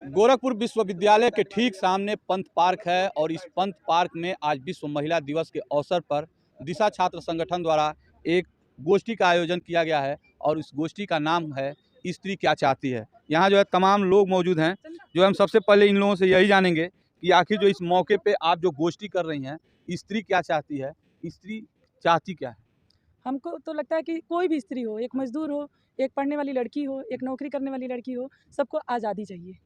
गोरखपुर विश्वविद्यालय के ठीक सामने पंथ पार्क है और इस पंथ पार्क में आज विश्व महिला दिवस के अवसर पर दिशा छात्र संगठन द्वारा एक गोष्ठी का आयोजन किया गया है और इस गोष्ठी का नाम है स्त्री क्या चाहती है। यहाँ जो है तमाम लोग मौजूद हैं। जो हम सबसे पहले इन लोगों से यही जानेंगे कि आखिर जो इस मौके पे आप जो गोष्ठी कर रही हैं, स्त्री क्या चाहती है, स्त्री चाहती क्या है? हमको तो लगता है कि कोई भी स्त्री हो, एक मज़दूर हो, एक पढ़ने वाली लड़की हो, एक नौकरी करने वाली लड़की हो, सबको आज़ादी चाहिए।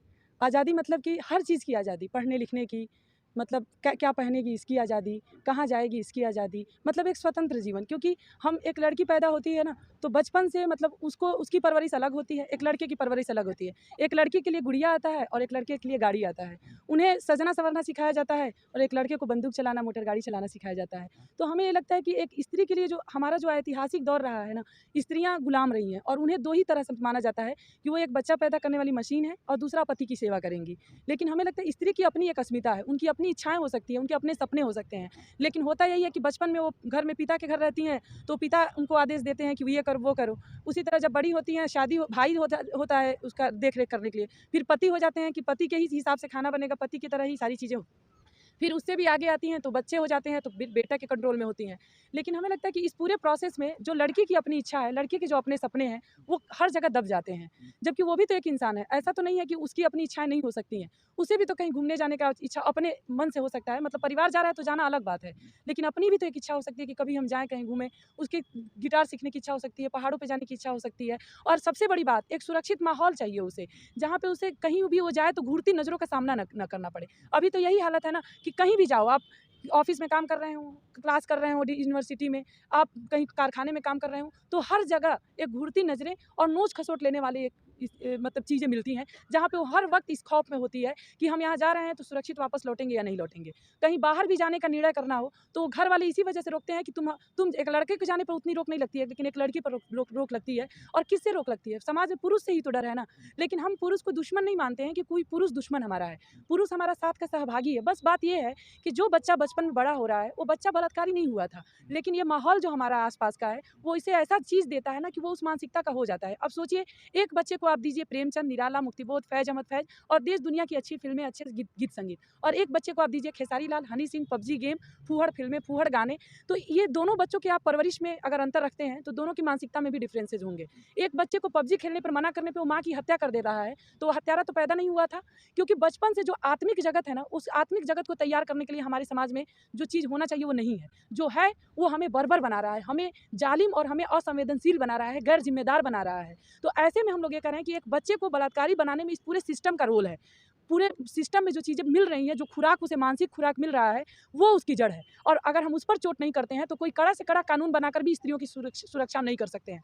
आज़ादी मतलब कि हर चीज़ की आज़ादी, पढ़ने लिखने की, मतलब क्या क्या पहनेगी इसकी आज़ादी, कहाँ जाएगी इसकी आज़ादी, मतलब एक स्वतंत्र जीवन। क्योंकि हम एक लड़की पैदा होती है ना, तो बचपन से मतलब उसको उसकी परवरिश अलग होती है, एक लड़के की परवरिश अलग होती है। एक लड़की के लिए गुड़िया आता है और एक लड़के के लिए गाड़ी आता है। उन्हें सजना-संवरना सिखाया जाता है और एक लड़के को बंदूक चलाना, मोटर गाड़ी चलाना सिखाया जाता है। तो हमें ये लगता है कि एक स्त्री के लिए जो हमारा जो ऐतिहासिक दौर रहा है ना, स्त्रियाँ गुलाम रही हैं और उन्हें 2 ही तरह से माना जाता है कि वो एक बच्चा पैदा करने वाली मशीन है और दूसरा पति की सेवा करेंगी। लेकिन हमें लगता है स्त्री की अपनी एक अस्मिता है, उनकी अपनी इच्छाएँ हो सकती हैं, उनके अपने सपने हो सकते हैं। लेकिन होता यही है कि बचपन में वो घर में पिता के घर रहती हैं, तो पिता उनको आदेश देते हैं कि ये करो, वो करो। उसी तरह जब बड़ी होती हैं, शादी भाई होता है उसका देख-रेख करने के लिए। फिर पति हो जाते हैं कि पति के ही हिसाब से खाना बनेगा, पति की तरह ही सारी चीज़ें फिर उससे भी आगे आती हैं तो बच्चे हो जाते हैं तो बेटा के कंट्रोल में होती हैं। लेकिन हमें लगता है कि इस पूरे प्रोसेस में जो लड़की की अपनी इच्छा है, लड़के के जो अपने सपने हैं, वो हर जगह दब जाते हैं। जबकि वो भी तो एक इंसान है, ऐसा तो नहीं है कि उसकी अपनी इच्छाएँ नहीं हो सकती हैं। उसे भी तो कहीं घूमने जाने का इच्छा अपने मन से हो सकता है, मतलब परिवार जा रहा है तो जाना अलग बात है। लेकिन अपनी भी तो एक इच्छा हो सकती है कि कभी हम जाएँ कहीं घूमें, उसकी गिटार सीखने की इच्छा हो सकती है, पहाड़ों पे जाने की इच्छा हो सकती है। और सबसे बड़ी बात, एक सुरक्षित माहौल चाहिए उसे, जहाँ पे उसे कहीं भी वो जाए तो घूरती नज़रों का सामना न करना पड़े। अभी तो यही हालत है ना कि कहीं भी जाओ आप, ऑफिस में काम कर रहे हो, क्लास कर रहे हो यूनिवर्सिटी में, आप कहीं कारखाने में काम कर रहे हो, तो हर जगह एक घूरती नज़रें और नोच खसोट लेने वाली मतलब चीज़ें मिलती हैं, जहाँ पे वो हर वक्त इस खौफ में होती है कि हम यहाँ जा रहे हैं तो सुरक्षित वापस लौटेंगे या नहीं लौटेंगे। कहीं बाहर भी जाने का निर्णय करना हो तो घर वाले इसी वजह से रोकते हैं कि तुम एक लड़के को जाने पर उतनी रोक नहीं लगती है, लेकिन एक लड़की पर रोक लगती है। और किससे रोक लगती है? समाज में पुरुष से ही तो डर है ना। लेकिन हम पुरुष को दुश्मन नहीं मानते हैं कि कोई पुरुष दुश्मन हमारा है। पुरुष हमारा साथ का सहभागी है। बस बात ये है कि जो बच्चा बचपन में बड़ा हो रहा है, वो बच्चा बलात्कारी नहीं हुआ था। लेकिन ये माहौल जो हमारा आस-पास का है, वो इसे ऐसा चीज़ देता है ना कि वो उस मानसिकता का हो जाता है। अब सोचिए, एक बच्चे को आप दीजिए प्रेमचंद, निराला, मुक्तिबोध, फैज़ अहमद फैज़ और देश दुनिया की अच्छी फ़िल्में, अच्छे गीत संगीत, और एक बच्चे को आप दीजिए खेसारी लाल, हनी सिंह, पबजी गेम, फूहड़ फ़िल्में, फूहड़ गाने। तो ये दोनों बच्चों की आप परवरिश में अगर अंतर रखते हैं, तो दोनों की मानसिकता में भी डिफरेंसेज़ होंगे। एक बच्चे को पबजी खेलने पर मना करने पे वो माँ की हत्या कर दे रहा है, तो वो हत्यारा तो पैदा नहीं हुआ था। क्योंकि बचपन से जो आत्मिक जगत है ना, उस आत्मिक जगत को तैयार करने के लिए हमारे समाज में जो चीज़ होना चाहिए वो नहीं है। जो है वो हमें बर्बर बना रहा है, हमें जालिम और हमें असंवेदनशील बना रहा है, गैर ज़िम्मेदार बना रहा है। तो ऐसे में हम लोग ये कह रहे हैं कि एक बच्चे को बलात्कारी बनाने में इस पूरे सिस्टम का रोल है। पूरे सिस्टम में जो चीज़ें मिल रही हैं, जो खुराक उसे मानसिक खुराक मिल रहा है, वो उसकी जड़ है। और अगर हम उस पर चोट नहीं करते हैं, तो कोई कड़ा से कड़ा कानून बनाकर भी स्त्रियों की सुरक्षा हम नहीं कर सकते हैं।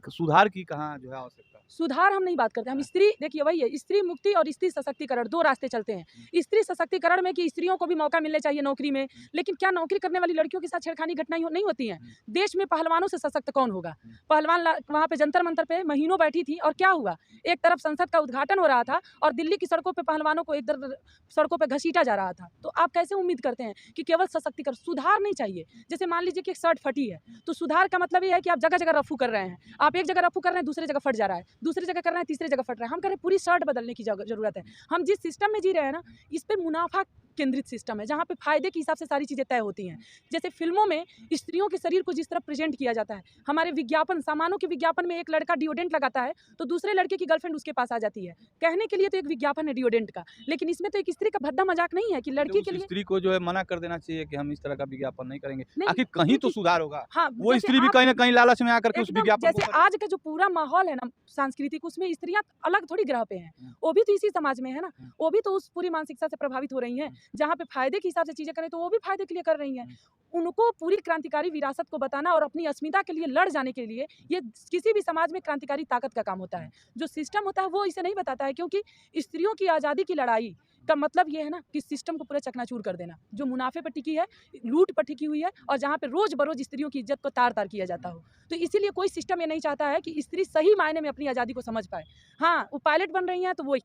सुधार की कहाँ जो है आवश्यकता? सुधार हम नहीं बात करते, हम स्त्री, देखिए वही है, स्त्री मुक्ति और स्त्री सशक्तिकरण 2 रास्ते चलते हैं। स्त्री सशक्तिकरण में कि स्त्रियों को भी मौका मिलने चाहिए नौकरी में, लेकिन क्या नौकरी करने वाली लड़कियों के साथ छेड़खानी घटनाएँ नहीं होती हैं? देश में पहलवानों से सशक्त कौन होगा? पहलवान वहाँ पे जंतर-मंतर पे महीनों बैठी थी और क्या हुआ? एक तरफ संसद का उद्घाटन हो रहा था और दिल्ली की सड़कों पे पहलवानों को इधर सड़कों पे घसीटा जा रहा था। तो आप कैसे उम्मीद करते हैं कि केवल सशक्तिकरण, सुधार नहीं चाहिए? जैसे मान लीजिए कि एक शर्ट फटी है, तो सुधार का मतलब ये है कि आप जगह-जगह रफू कर रहे हैं। आप एक जगह रफू कर रहे हैं, दूसरी जगह फट जा रहा है, दूसरी जगह कर रहे हैं, तीसरी जगह फट रहा है। हम कह रहे हैं पूरी शर्ट बदलने की ज़रूरत है। हम जिस सिस्टम में जी रहे हैं ना, इस पे मुनाफ़ा केंद्रित सिस्टम है, जहाँ पे फ़ायदे के हिसाब से सारी चीज़ें तय होती हैं। जैसे फ़िल्मों में स्त्रियों के शरीर को जिस तरह प्रेज़ेंट किया जाता है, हमारे विज्ञापन, सामानों के विज्ञापन में एक लड़का डिओडेंट लगाता है, तो दूसरे लड़के की गर्लफ्रेंड उसके पास आ जाती है। कहने के लिए तो एक विज्ञापन है डिओडेंट का, लेकिन इसमें तो एक स्त्री का भद्दा मज़ाक नहीं है कि लड़की के लिए स्त्री को जो है मना कर देना चाहिए कि हम इस तरह का विज्ञापन नहीं करेंगे। नहीं, आखिर कहीं तो सुधार होगा। हाँ, वो जैसे स्त्री भी आप कहीं न कहीं लालच में आकर के उस एकदम विज्ञापन को जैसे आज का जो पूरा माहौल है ना सांस्कृतिक, उसमें स्त्रियाँ अलग थोड़ी ग्रह पे हैं। वो भी तो इसी समाज में है ना। वो भी तो उस पूरी मानसिकता से प्रभावित हो रही हैं। जहाँ पे फ़ायदे के हिसाब से चीज़ें करें तो वो भी फ़ायदे के लिए कर रही हैं। उनको पूरी क्रांतिकारी विरासत को बताना और अपनी अस्मिता के लिए लड़ जाने के लिए, ये किसी भी समाज में क्रांतिकारी ताकत का काम होता है। जो सिस्टम होता है वो इसे नहीं बताता है, क्योंकि स्त्रियों की आज़ादी की लड़ाई का मतलब ये है ना कि सिस्टम को पूरा चकनाचूर कर देना। जो मुनाफ़े पर टिकी है, लूट पर टिकी हुई है और जहाँ पे रोज़-बरोज़ स्त्रियों की इज़्ज़त को तार-तार किया जाता हो। तो इसीलिए कोई सिस्टम ये नहीं चाहता है कि स्त्री सही मायने में अपनी आज़ादी को समझ पाए। हाँ, वो पायलट बन रही हैं तो वो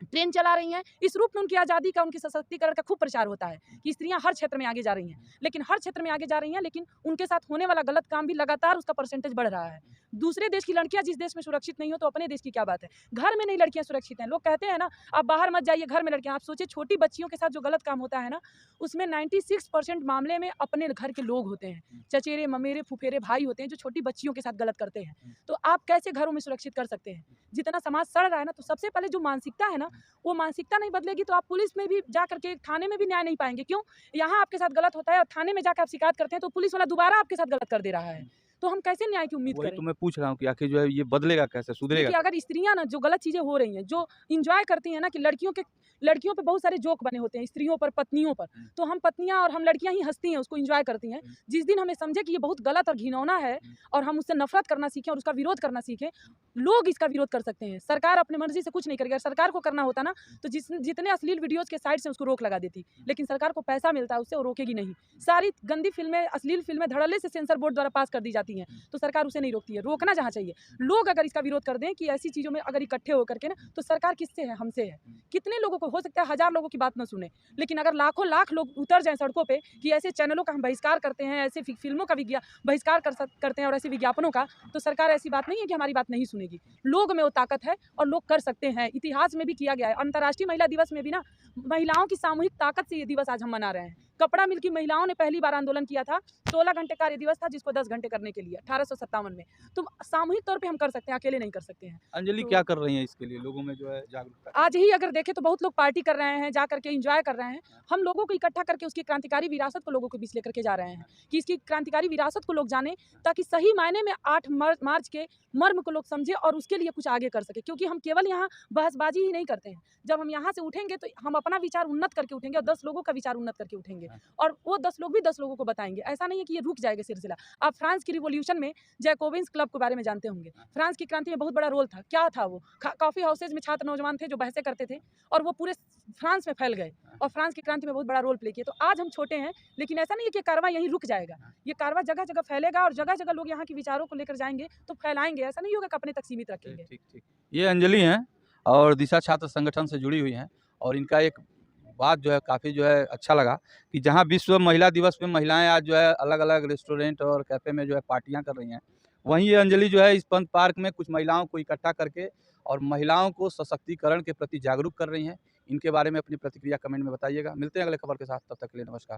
ट्रेन चला रही हैं, इस रूप में उनकी आज़ादी का, उनके सशक्तिकरण का खूब प्रचार होता है कि स्त्रियाँ हर क्षेत्र में आगे जा रही हैं। लेकिन हर क्षेत्र में आगे जा रही हैं, लेकिन उनके साथ होने वाला गलत काम भी लगातार उसका परसेंटेज बढ़ रहा है। दूसरे देश की लड़कियां जिस देश में सुरक्षित नहीं हो तो अपने देश की क्या बात है। घर में नहीं लड़कियां सुरक्षित हैं। लोग कहते हैं ना आप बाहर मत जाइए, घर में लड़कियां। आप सोचिए छोटी बच्चियों के साथ जो गलत काम होता है ना, उसमें 96% मामले में अपने घर के लोग होते हैं, चचेरे ममेरे फुफेरे भाई होते हैं जो छोटी बच्चियों के साथ गलत करते हैं। तो आप कैसे घरों में सुरक्षित कर सकते हैं? जितना समाज सड़ रहा है ना, तो सबसे पहले जो मानसिकता है ना, वो मानसिकता नहीं बदलेगी तो आप पुलिस में भी जा करके थाने में भी न्याय नहीं पाएंगे। क्यों? यहाँ आपके साथ गलत होता है और थाने में जाकर आप शिकायत करते हैं तो पुलिस वाला दोबारा आपके साथ गलत कर दे रहा है। तो हम कैसे न्याय की उम्मीद वही करें? तो मैं पूछ रहा हूँ कि आखिर जो है ये बदलेगा कैसे, सुधरेगा देखिए, अगर स्त्रियाँ ना जो गलत चीज़ें हो रही हैं, जो एन्जॉय करती हैं ना कि लड़कियों पे बहुत सारे जोक बने होते हैं, स्त्रियों पर, पत्नियों पर। तो हम पत्नियाँ और हम लड़कियाँ ही हँसती हैं, उसको एन्जॉय करती हैं। जिस दिन हमें समझे कि ये बहुत गलत और घिनौना है और हम उससे नफ़रत करना सीखें और उसका विरोध करना सीखें, लोग इसका विरोध कर सकते हैं। सरकार अपनी मर्ज़ी से कुछ नहीं करेगी। अगर सरकार को करना होता ना, तो जितने अश्लील वीडियोज़ के साइट से उसको रोक लगा देती। लेकिन सरकार को पैसा मिलता है उससे, वो रोकेगी नहीं। सारी गंदी फ़िल्में, अश्लील फ़िल्में धड़ल्ले से सेंसर बोर्ड द्वारा पास कर दी जाती हैं, तो सरकार उसे नहीं रोकती है। रोकना जहाँ चाहिए। लोग अगर इसका विरोध कर दें कि ऐसी चीज़ों में अगर इकट्ठे होकर के ना, तो सरकार किससे है? हमसे है। कितने लोगों को, हो सकता है 1000 लोगों की बात ना सुने, लेकिन अगर लाखों लाख लोग उतर जाएं सड़कों पे कि ऐसे चैनलों का हम बहिष्कार करते हैं, ऐसे फिल्मों का बहिष्कार करते हैं और ऐसे विज्ञापनों का, तो सरकार ऐसी बात नहीं है कि हमारी बात नहीं सुनेगी। लोग में वो ताकत है और लोग कर सकते हैं। इतिहास में भी किया गया है। अंतर्राष्ट्रीय महिला दिवस में भी ना, महिलाओं की सामूहिक ताकत से ये दिवस आज हम मना रहे हैं। कपड़ा मिल की महिलाओं ने पहली बार आंदोलन किया था। 16 घंटे कार्य दिवस था जिसको 10 घंटे करने के लिए 1857 में। तो सामूहिक तौर पे हम कर सकते हैं, अकेले नहीं कर सकते हैं। अंजलि तो क्या कर रही हैं इसके लिए लोगों में जो है जागरूकता? आज ही अगर देखें तो बहुत लोग पार्टी कर रहे हैं, जा करके एंजॉय कर रहे हैं। हम लोगों को इकट्ठा करके उसकी क्रांतिकारी विरासत को लोगों के बीच लेकर के जा रहे हैं कि इसकी क्रांतिकारी विरासत को लोग जानें, ताकि सही मायने में 8 मार्च के मर्म को लोग समझें और उसके लिए कुछ आगे कर सकें। क्योंकि हम केवल यहाँ बहसबाजी ही नहीं करते हैं। जब हम यहाँ से उठेंगे तो हम अपना विचार उन्नत करके उठेंगे और 10 लोगों का विचार उन्नत करके उठेंगे और वो 10 लोग भी 10 लोगों को बताएंगे। ऐसा नहीं है कि ये रुक जाएगा सिलसिला। आप फ्रांस की रिवॉल्यूशन में जैकोबिन्स क्लब के बारे में जानते होंगे। फ्रांस की क्रांति में बहुत बड़ा रोल था। क्या था वो? कॉफ़ी हाउसेज में छात्र नौजवान थे जो बहसें करते थे और वो पूरे फ्रांस में फैल गए और फ्रांस की क्रांति में बहुत बड़ा रोल प्ले किया। तो आज हम छोटे हैं, लेकिन ऐसा नहीं है कि कारवां यहीं रुक जाएगा। ये कारवां जगह-जगह फैलेगा और जगह-जगह लोग यहाँ के विचारों को लेकर जाएँगे तो फैलाएँगे। ऐसा नहीं होगा कि अपने तक सीमित रखेंगे। ठीक, ठीक। ये अंजलि हैं और दिशा छात्र संगठन से जुड़ी हुई हैं और इनका एक बात जो है काफ़ी जो है अच्छा लगा कि जहाँ विश्व महिला दिवस पे महिलाएं आज जो है अलग-अलग रेस्टोरेंट और कैफ़े में जो है पार्टियां कर रही हैं, वहीं ये अंजलि जो है इस पंथ पार्क में कुछ महिलाओं को इकट्ठा करके और महिलाओं को सशक्तिकरण के प्रति जागरूक कर रही हैं। इनके बारे में अपनी प्रतिक्रिया कमेंट में बताइएगा। मिलते हैं अगले खबर के साथ, तब तक के लिए नमस्कार।